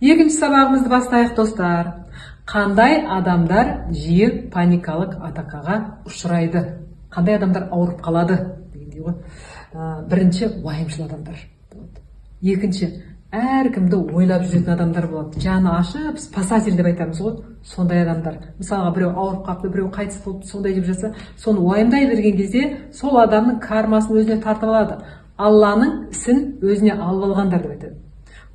Екінші сабағымызды бастайық, достар. Қандай адамдар жиі паникалық атакаға ұшырайды? Қандай адамдар ауырып қалады? Дегендей ғой. Бірінші, уайымшыл адамдар болады. Екінші, әркімді ойлап жүретін адамдар болады. Жаны ашып, спасатель деп айтамыз ғой. Сондай адамдар. Мысалға, біреу ауырып қалыпты, біреу қайтыс болып, сондай деп жатса, соны уайымдай берген кезде сол адамның кармасын өзіне тартып алады. Алланың ісін өзіне алып алғандар деп айтады.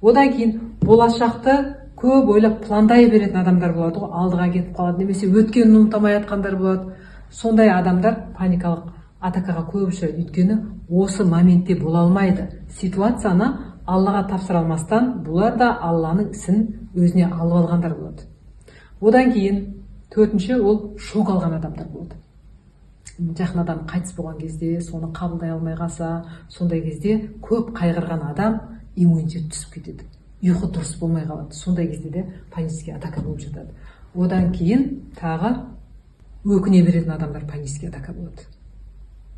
Одан кейін болашақты көп ойлап пландай беретін адамдар болады ғой, алдыға кетіп қалады, немесе өткенін ұмытамай жатқандар болады. Сондай адамдар паникалық атакаға көп ұшырайды. Өйткені осы моментте бола алмайды. Ситуацияны Аллаға тапсыра алмастан, бұлар да Алланың ісін өзіне алып алғандар болады. Одан кейін төртінші, ол шок алған адамдар болады. Жақын адам қайтыс болған кезде, соны қабылдай алмай қалса, сондай кезде көп қайғырған адам иммунитет түсіп кетеді. Ұйқы дұрыс болмай қалады. Сондай кезде де панический атака болып жатады. Одан кейін тағы өкіне беретін адамдар панический атака болады.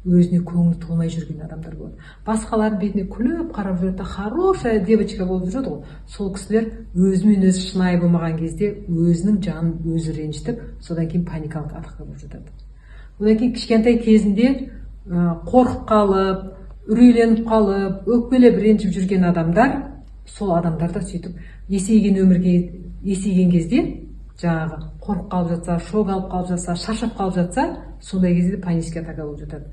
Өзіне көңілі толмай жүрген адамдар болады. Басқалардың бетіне күліп қарап жүреді, хорошая девочка болып жүреді ғой. Сол кісілер өзімен өзі шынайы болмаған кезде өзінің жанын өзі ренжітіп, содан кейін паникалық атака болып жатады. Одан кейін кішкентай кезінде қорқып қалып, үрейленіп қалып, өкпелеп ренжіп жүрген адамдар, сол адамдар да сөйтіп есейген өмірге есейген кезде, жаңағы қорқып қалып жатса, шок алып қалып жатса, шаршап қалып жатса, сондай кезде панический атака болып жатады.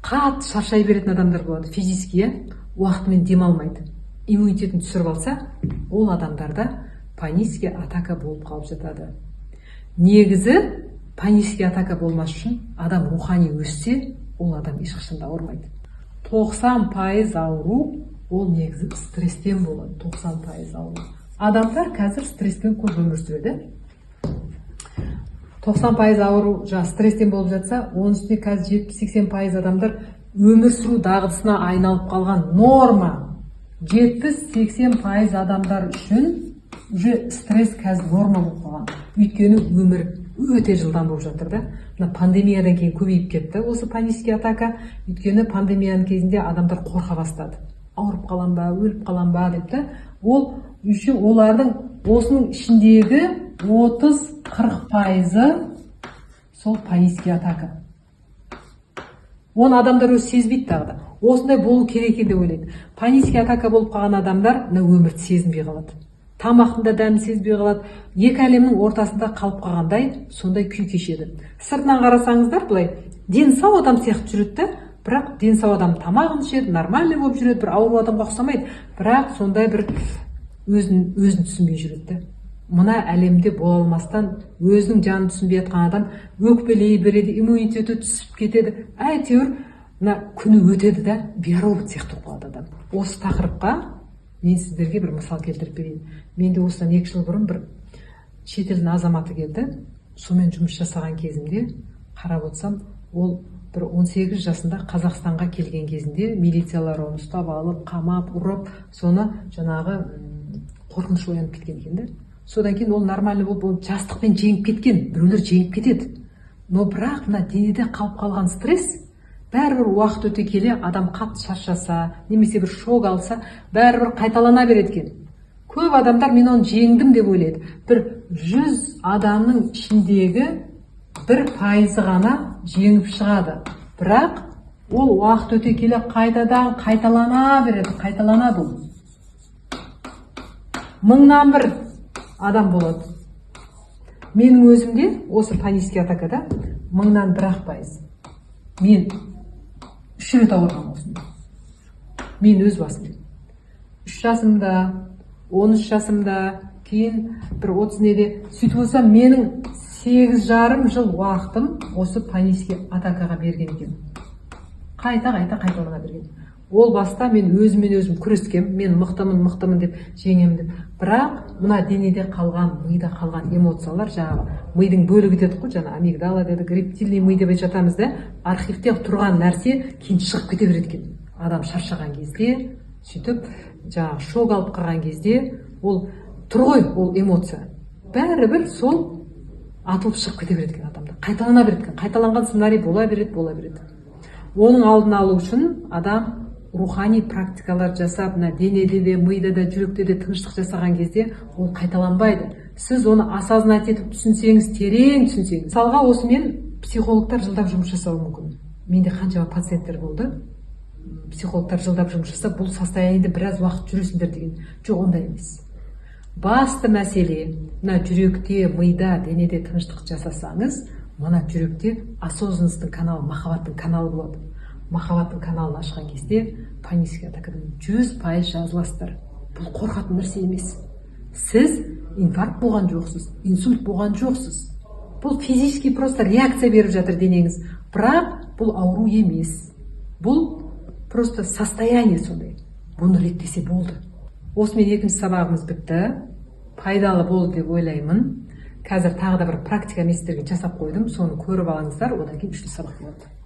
Қатты шаршай беретін адамдар болады, физически, уақытымен демалмайды. Иммунитетін түсіріп алса, ол адамдарда панический атака болып қалып жатады. Негізі панический атака болмас үшін адам рухани өссе, ол адам ешқашан да ауырмайды. 90% ауру ол негізі стресстен болады. 90% ауру. Адамдар қазір стресспен көп өмір сүреді. 90% ауру стресстен болып жатса, оның үстіне қазір 70-80% адамдар өмір сүру дағдысына айналып қалған норма. 70-80% адамдар үшін уже стресс қазір норма болып қалған. Өйткені өмір өте жылдам болып жатыр да. Мына пандемиядан кейін көбейіп кетті осы панический атака. Өйткені пандемияның кезінде адамдар қорқа бастады. Ауырып қалам ба, өліп қалам ба деп та. Ол еще олардың осының ішіндегі 30-40% сол панический атака. Оны адамдар өзі сезбейді тағы да. Осындай болу керек екен деп ойлайды. Панический атака болып қалған адамдар өмірді сезінбей қалады. Тамақтың дәмін сезбей қалады. Екі әлемнің ортасында қалып қалғандай, сондай күй кешеді. Сыртынан қарасаңыздар, былай дені сау адам сияқты жүреді, бірақ дені сау адам тамағын ішеді, нормальный болып жүреді, бір ауру адамға ұқсамайды, бірақ сондай бір өзін түсінбей жүреді. Мына әлемде бола алмастан өзінің жанын түсінбей жатқан адам өкпелей береді, иммунитеті түсіп кетеді. Әйтеуір мына күні өтеді да, биоробот сияқты қалады адам. Осы тақырыпқа мен сіздерге бір мысал келтіріп берейін. Менде осыдан 2 жыл бұрын бір шетелдің азаматы келді. Сонымен жұмыс жасаған кезімде қарап отырсам, ол бір 18 жасында Қазақстанға келген кезінде милициялар оны ұстап алып, қамап, ұрып, соны жаңағы қорқыныш оянып кеткен екен да. Содан кейін ол нормальный болып, жастықпен жеңіп кеткен, біреулер жеңіп кетеді. Но бірақ мына денеде қалып қалған стресс, бәрібір уақыт өте келе адам қатты шаршаса, немесе бір шок алса, бәрібір қайталана береді екен. Көп адамдар мен оны жеңдім деп ойлайды. Бір 100 адамның ішіндегі 1% ғана жеңіп шығады. Бірақ ол уақыт өте келе қайтадан қайталана береді, қайталанады ол. 1000-нан 1 адам болады. Менің өзімде осы панический атакада 1000-нан 1%. Мен 3 рет ауырған осында. Мен өз басым. 3 жасымда, 13 жасымда, кейін бір 30 неде. Сөйтіп болса, менің 8,5 жыл уақытым осы панический атакаға берген екен. Қайталана берген. Ол баста мен өзімен өзім күрескем, мен мықтымын деп, жеңем деп. Бірақ мына денеде қалған, мида қалған эмоциялар, жаңағы мидың бөлігі дедік қой, жаңа амигдала дедік, рептильный ми деп жатамыз да, архивте тұрған нәрсе кейін шығып кете береді екен. Адам шаршаған кезде, сөйтіп жаңағы шок алып қалған кезде, ол тұр ғой, ол эмоция. Бәрібір сол атылып шығып кете береді екен адамда. Қайталана береді екен. Қайталанған сценарий бола береді. Оның алдын алу үшін адам рухани практикалар жасап, мына денеде де, мида да, жүректе де тыныштық жасаған кезде ол қайталанбайды. Сіз оны осознать етіп түсінсеңіз, терең түсінсеңіз. Мысалға осымен психологтар жылдап жұмыс жасауы мүмкін. Менде қаншама пациенттер болды. Психологтар жылдап жұмыс жасап, бұл состояниеде біраз уақыт жүресіңдер деген. Жоқ, ондай емес. Басты мәселе, мына жүректе, мида, денеде тыныштық жасасаңыз, мына жүректе осознанностьтың каналы, махаббаттың каналы болады. Махаббаттың каналын ашқан кезде панический атакадан 100% жазыласыздар. Бұл қорқатын нәрсе емес. Сіз инфаркт болған жоқсыз, инсульт болған жоқсыз. Бұл физически просто реакция беріп жатыр денеңіз. Бірақ бұл ауру емес. Бұл просто состояние сондай. Бұны реттесе болды. Осымен екінші сабағымыз бітті. Пайдалы болды деп ойлаймын. Қазір тағы да бір практика мен сіздерге жасап қойдым. Соны көріп алыңыздар, одан кейін үшінші сабақ болады.